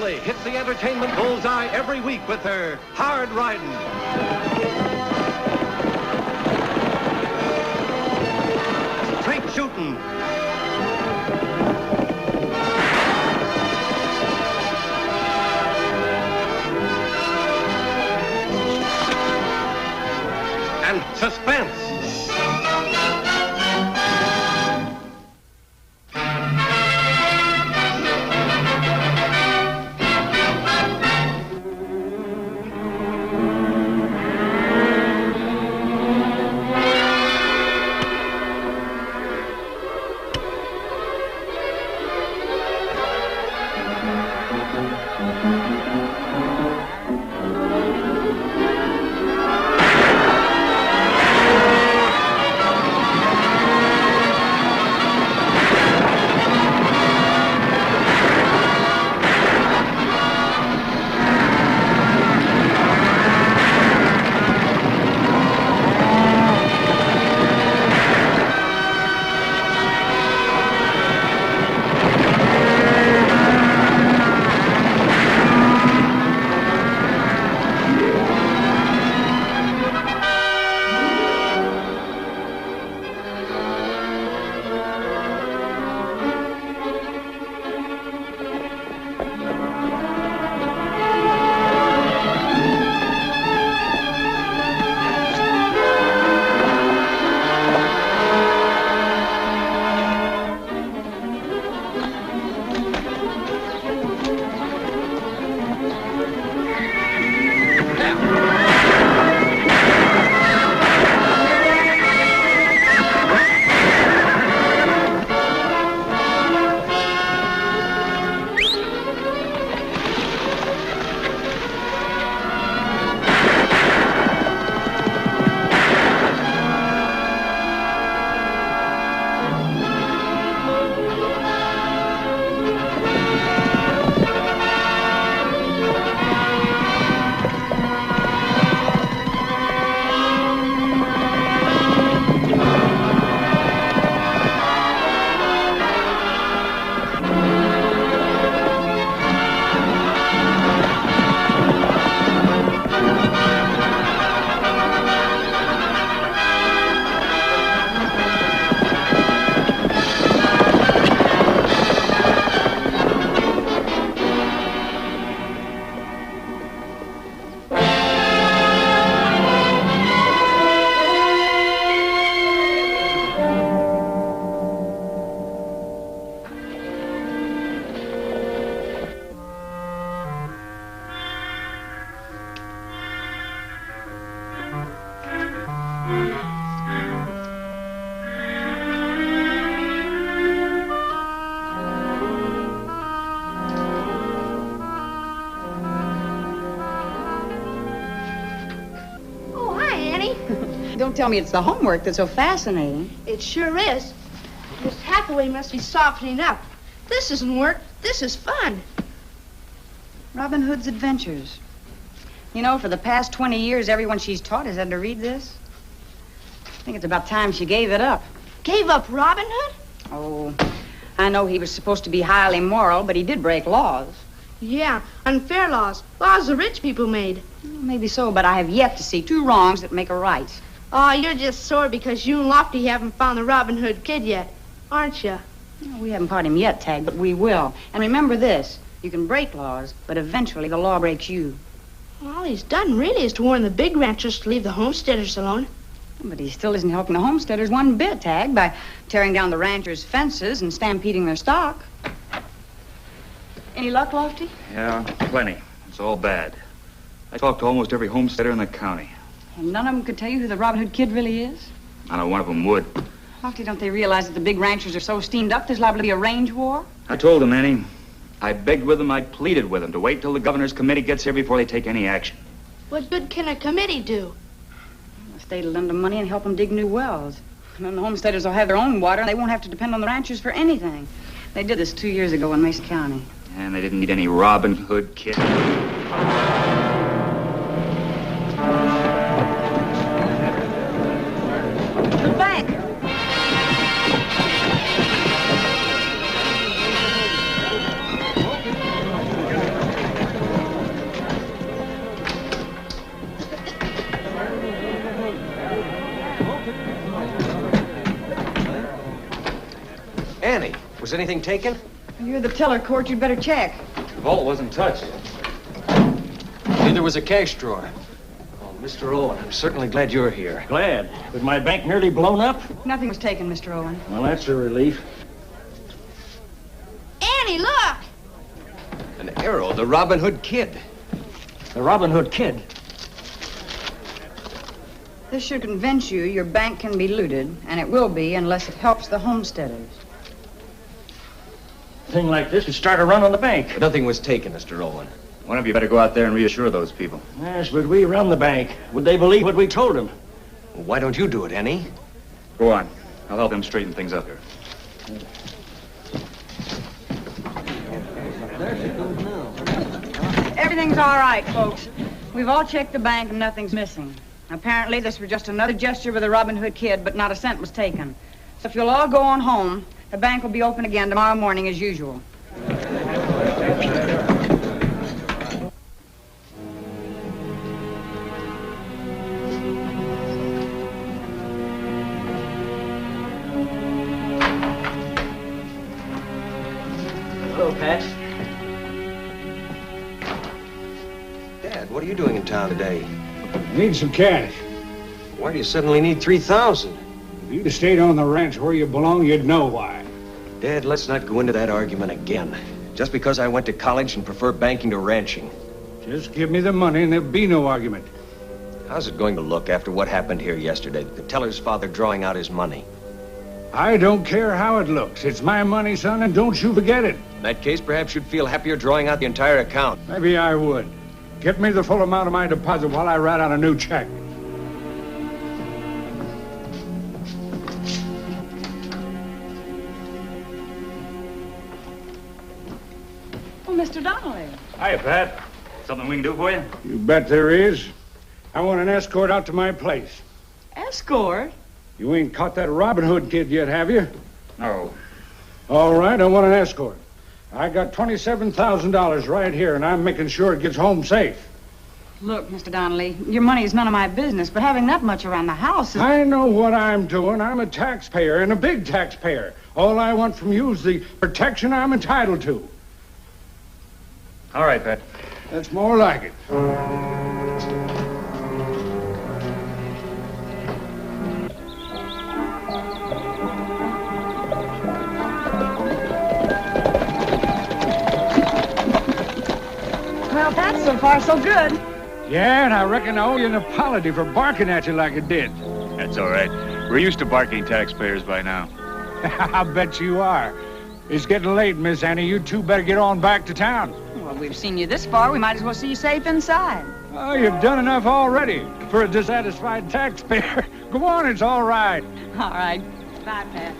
Oakley hits the entertainment bullseye every week with her hard riding. Straight shooting. And suspense. Don't tell me it's the homework that's so fascinating. It sure is. Miss Hathaway must be softening up. This isn't work. This is fun. Robin Hood's Adventures. You know, for the past 20 years, everyone she's taught has had to read this. I think it's about time she gave it up. Gave up Robin Hood? Oh, I know he was supposed to be highly moral, but he did break laws. Yeah, unfair laws. Laws the rich people made. Maybe so, but I have yet to see two wrongs that make a right. Oh, you're just sore because you and Lofty haven't found the Robin Hood kid yet, aren't you? No, we haven't caught him yet, Tag, but we will. And remember this, you can break laws, but eventually the law breaks you. All he's done really is to warn the big ranchers to leave the homesteaders alone. But he still isn't helping the homesteaders one bit, Tag, by tearing down the ranchers' fences and stampeding their stock. Any luck, Lofty? Yeah, plenty. It's all bad. I talked to almost every homesteader in the county. And none of them could tell you who the Robin Hood kid really is? I know one of them would. Lofty, don't they realize that the big ranchers are so steamed up there's liable to be a range war? I told them, Annie. I begged with them, I pleaded with them to wait till the governor's committee gets here before they take any action. What good can a committee do? The state will lend them money and help them dig new wells. And then the homesteaders will have their own water and they won't have to depend on the ranchers for anything. They did this 2 years ago in Mesa County. And they didn't need any Robin Hood kid. The bank! Annie, was anything taken? You're the teller, Court. You'd better check. The vault wasn't touched. Neither was a cash drawer. Oh, Mr. Owen, I'm certainly glad you're here. Glad. With my bank nearly blown up? Nothing was taken, Mr. Owen. Well, that's a relief. Annie, look! An arrow, the Robin Hood Kid. The Robin Hood Kid. This should convince you your bank can be looted, and it will be unless it helps the homesteaders. A thing like this would start a run on the bank. Nothing was taken, Mr. Owen. One of you better go out there and reassure those people. Yes, but we run the bank. Would they believe what we told them? Well, why don't you do it, Annie? Go on. I'll help them straighten things up here. Everything's all right, folks. We've all checked the bank and nothing's missing. Apparently, this was just another gesture with the Robin Hood Kid, but not a cent was taken. So if you'll all go on home, the bank will be open again tomorrow morning as usual. Hello, Pat. Dad, what are you doing in town today? Need some cash. Why do you suddenly need 3,000? If you'd have stayed on the ranch where you belong, you'd know why. Dad, let's not go into that argument again. Just because I went to college and prefer banking to ranching. Just give me the money and there'll be no argument. How's it going to look after what happened here yesterday? The teller's father drawing out his money. I don't care how it looks. It's my money, son, and don't you forget it. In that case, perhaps you'd feel happier drawing out the entire account. Maybe I would. Get me the full amount of my deposit while I write out a new check. Oh, Mr. Donnelly. Hiya, Pat. Something we can do for you? You bet there is. I want an escort out to my place. Escort? You ain't caught that Robin Hood kid yet, have you? No. All right, I want an escort. I got $27,000 right here, and I'm making sure it gets home safe. Look, Mr. Donnelly, your money is none of my business, but having that much around the house is... I know what I'm doing. I'm a taxpayer, and a big taxpayer. All I want from you is the protection I'm entitled to. All right, Pat. That's more like it. Well, Pat, so far so good. Yeah, and I reckon I owe you an apology for barking at you like I did. That's all right. We're used to barking taxpayers by now. I bet you are. It's getting late, Miss Annie. You two better get on back to town. Well, we've seen you this far. We might as well see you safe inside. Oh, you've done enough already for a dissatisfied taxpayer. Go on, it's all right. All right. Bye, Pat.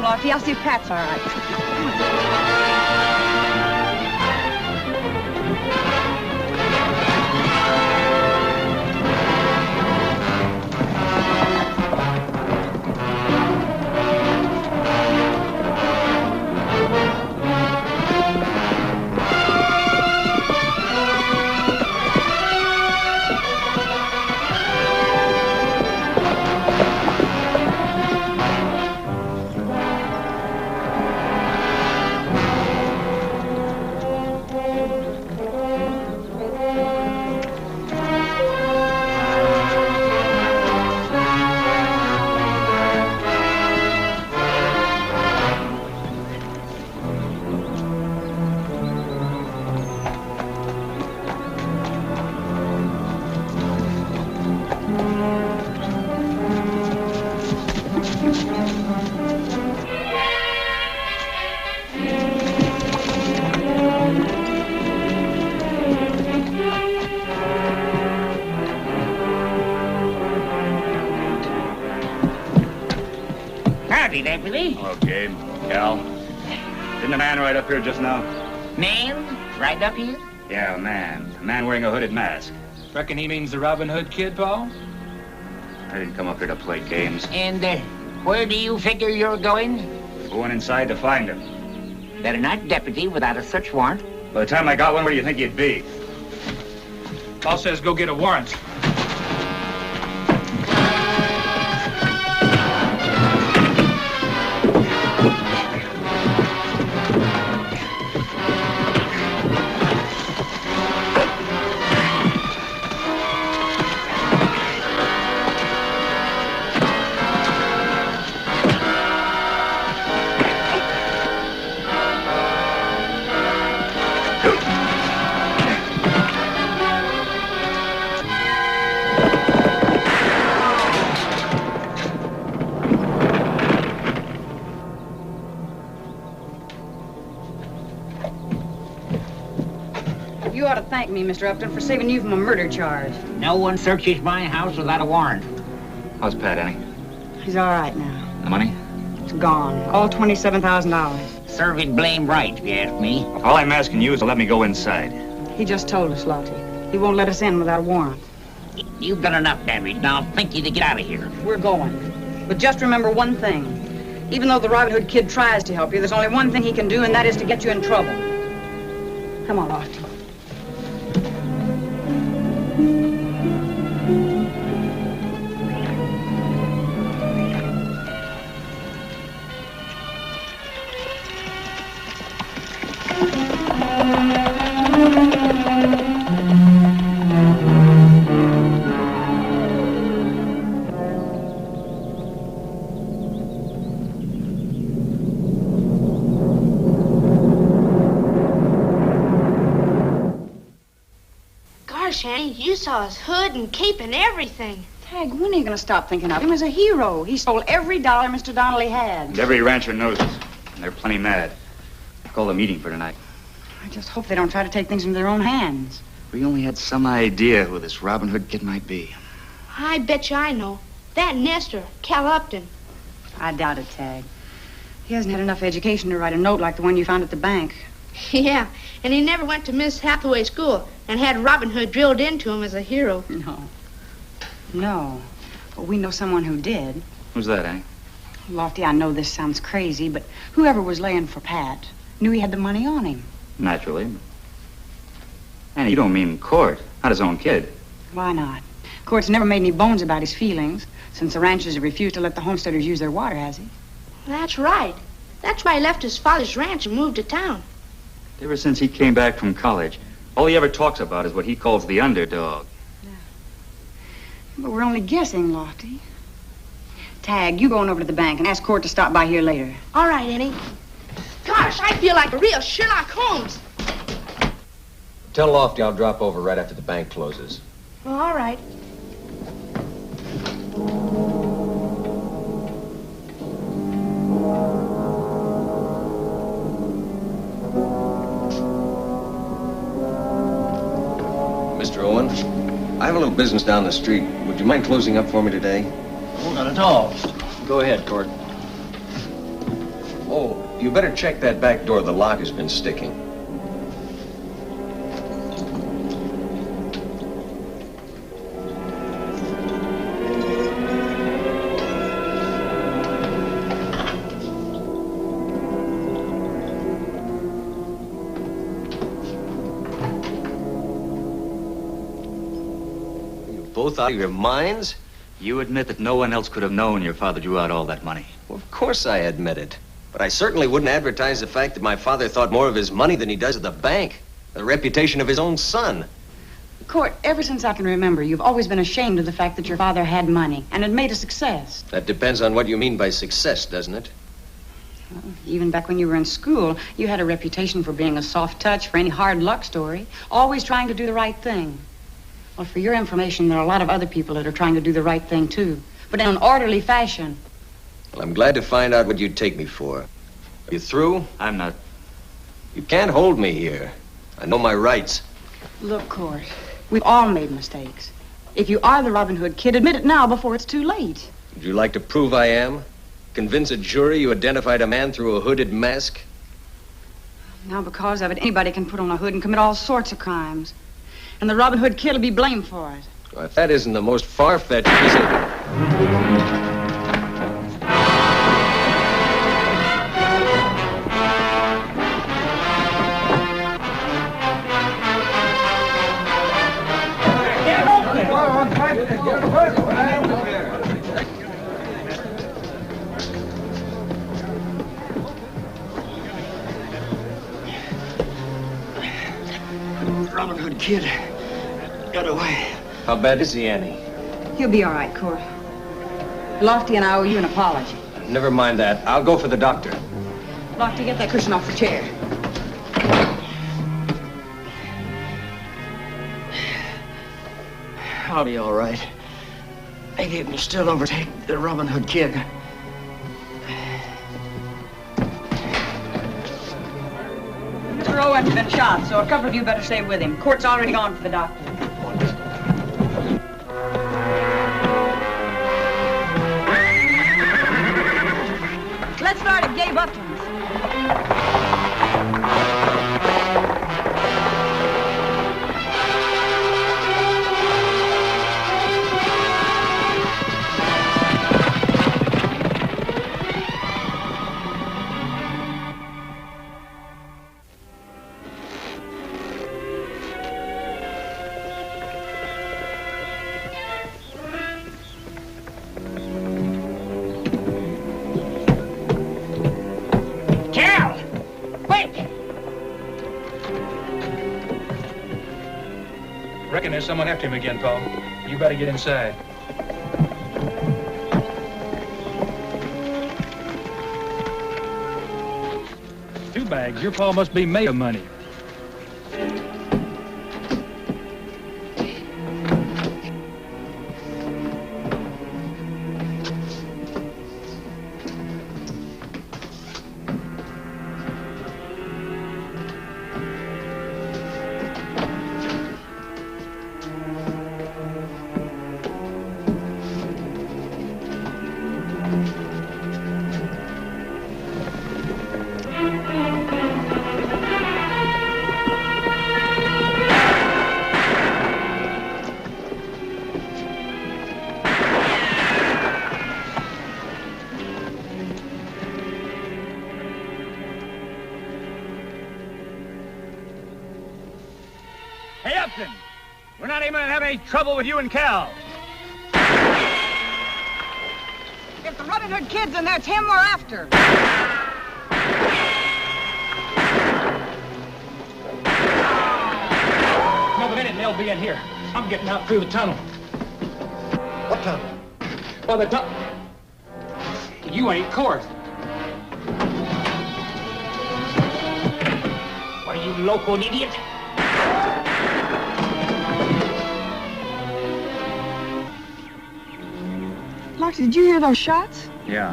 Lofty. I'll see if Pat's all right. Howdy, deputy. Hello, Gabe. Cal. Didn't a man ride up here just now? Man, right up here? Yeah, a man. A man wearing a hooded mask. Reckon he means the Robin Hood kid, Paul? I didn't come up here to play games. And where do you figure you're going? Going inside to find him. Better not, deputy, without a search warrant. By the time I got one, where do you think you'd be? Paul says go get a warrant. You ought to thank me, Mr. Upton, for saving you from a murder charge. No one searches my house without a warrant. How's Pat, Annie? He's all right now. The money? It's gone. All $27,000. Serving blame right, if you ask me. All I'm asking you is to let me go inside. He just told us, Lottie. He won't let us in without a warrant. You've done enough damage. Now think you to get out of here. We're going. But just remember one thing. Even though the Robin Hood kid tries to help you, there's only one thing he can do, and that is to get you in trouble. Come on, Lottie. Gosh, Annie, you saw his hood and cape and everything. Tag, when are you going to stop thinking of him as a hero? He stole every dollar Mr. Donnelly had. And every rancher knows it. And they're plenty mad. I called a meeting for tonight. I just hope they don't try to take things into their own hands. We only had some idea who this Robin Hood kid might be. I bet you I know. That Nestor, Cal Upton. I doubt it, Tag. He hasn't had enough education to write a note like the one you found at the bank. Yeah, and he never went to Miss Hathaway's school and had Robin Hood drilled into him as a hero. No. But we know someone who did. Who's that, eh? Lofty, I know this sounds crazy, but whoever was laying for Pat knew he had the money on him. Naturally. And you don't mean Court, not his own kid. Why not? Court's never made any bones about his feelings since the ranchers have refused to let the homesteaders use their water, has he? That's right. That's why he left his father's ranch and moved to town. Ever since he came back from college, all he ever talks about is what he calls the underdog. But we're only guessing, Lofty. Tag, you going over to the bank and ask Court to stop by here later. All right, Annie. Gosh, I feel like a real Sherlock Holmes. Tell Lofty I'll drop over right after the bank closes. Well, all right. Mr. Owen, I have a little business down the street. Would you mind closing up for me today? Oh, not at all. Go ahead, Court. Oh, you better check that back door. The lock has been sticking. Both out of your minds? You admit that no one else could have known your father drew out all that money. Well, of course I admit it. But I certainly wouldn't advertise the fact that my father thought more of his money than he does of the bank. The reputation of his own son. Court, ever since I can remember, you've always been ashamed of the fact that your father had money and had made a success. That depends on what you mean by success, doesn't it? Well, even back when you were in school, you had a reputation for being a soft touch for any hard luck story, always trying to do the right thing. Well, for your information, there are a lot of other people that are trying to do the right thing, too, but in an orderly fashion. Well, I'm glad to find out what you'd take me for. Are you through? I'm not. You can't hold me here. I know my rights. Look, Court, we've all made mistakes. If you are the Robin Hood kid, admit it now before it's too late. Would you like to prove I am? Convince a jury you identified a man through a hooded mask? Now, because of it, anybody can put on a hood and commit all sorts of crimes. And the Robin Hood Kid will be blamed for it. Well, if that isn't the most far-fetched piece of... Robin Hood Kid got away. How bad is he, Annie? He'll be all right, Court. Lofty and I owe you an apology. Never mind that. I'll go for the doctor. Lofty, get that cushion off the chair. I'll be all right. Maybe it will still overtake the Robin Hood Kid. Mr. Owen's been shot, so a couple of you better stay with him. Court's already gone for the doctor. Let's start at Gabe Upton's. Reckon there's someone after him again, Paul. You better get inside. Two bags. Your Paul must be made of money. Hey, Upton! We're not even gonna have any trouble with you and Cal. If the Robin Hood Kid's in there, it's him we're after. Another minute and they'll be in here. I'm getting out through the tunnel. What tunnel? Well, the tunnel. You ain't Court. What are you, loco idiot? Lofty, did you hear those shots? Yeah,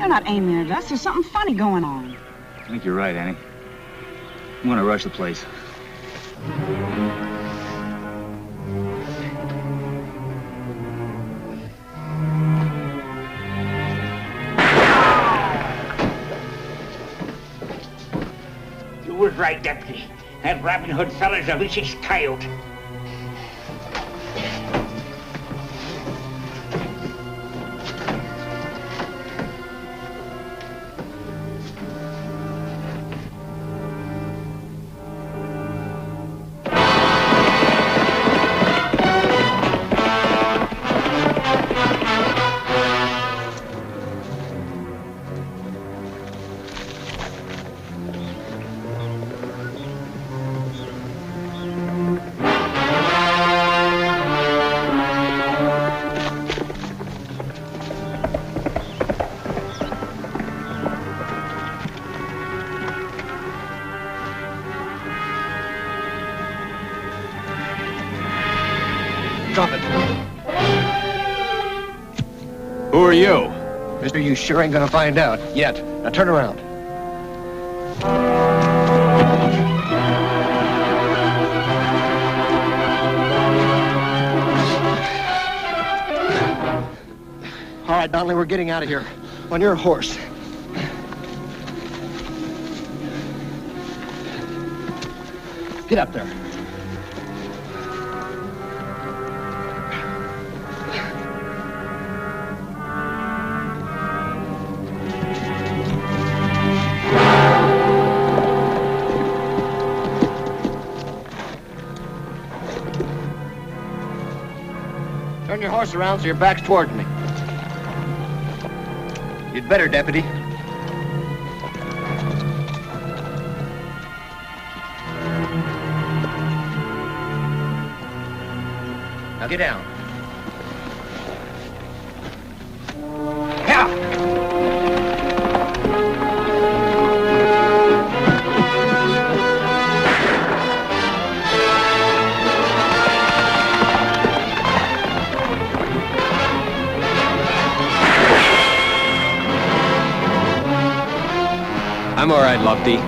They're not aiming at us. There's something funny going on. I think you're right, Annie. I'm gonna rush the place. You was right, Deputy. That Robin Hood fella's a vicious coyote. Drop it. Who are you? Mister, you sure ain't gonna find out yet. Now turn around. All right, Donnelly, we're getting out of here. on your horse. Get up there. Turn your horse around so your back's towards me. You'd better, Deputy. Now get down. I'm all right, Lofty.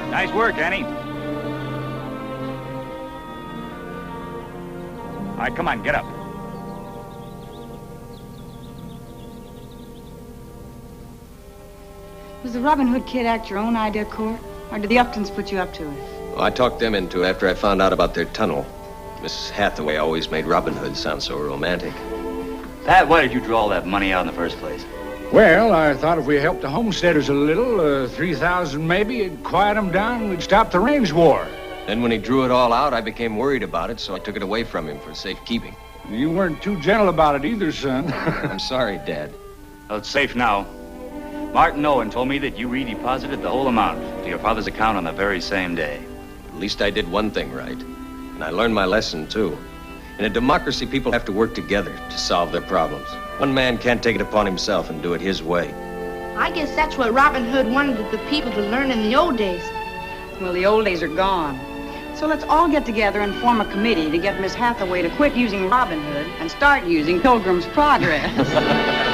Nice work, Annie. All right, come on, get up. Was the Robin Hood kid act your own idea, Court? Or did the Uptons put you up to it? Well, I talked them into it after I found out about their tunnel. Mrs. Hathaway always made Robin Hood sound so romantic. Pat, why did you draw all that money out in the first place? Well, I thought if we helped the homesteaders a little, 3,000 maybe, it'd quiet them down and we'd stop the range war. Then when he drew it all out, I became worried about it, so I took it away from him for safekeeping. You weren't too gentle about it either, son. I'm sorry, Dad. Well, it's safe now. Martin Owen told me that you redeposited the whole amount to your father's account on the very same day. At least I did one thing right. And I learned my lesson, too. In a democracy, people have to work together to solve their problems. One man can't take it upon himself and do it his way. I guess that's what Robin Hood wanted the people to learn in the old days. Well, the old days are gone. So let's all get together and form a committee to get Miss Hathaway to quit using Robin Hood and start using Pilgrim's Progress.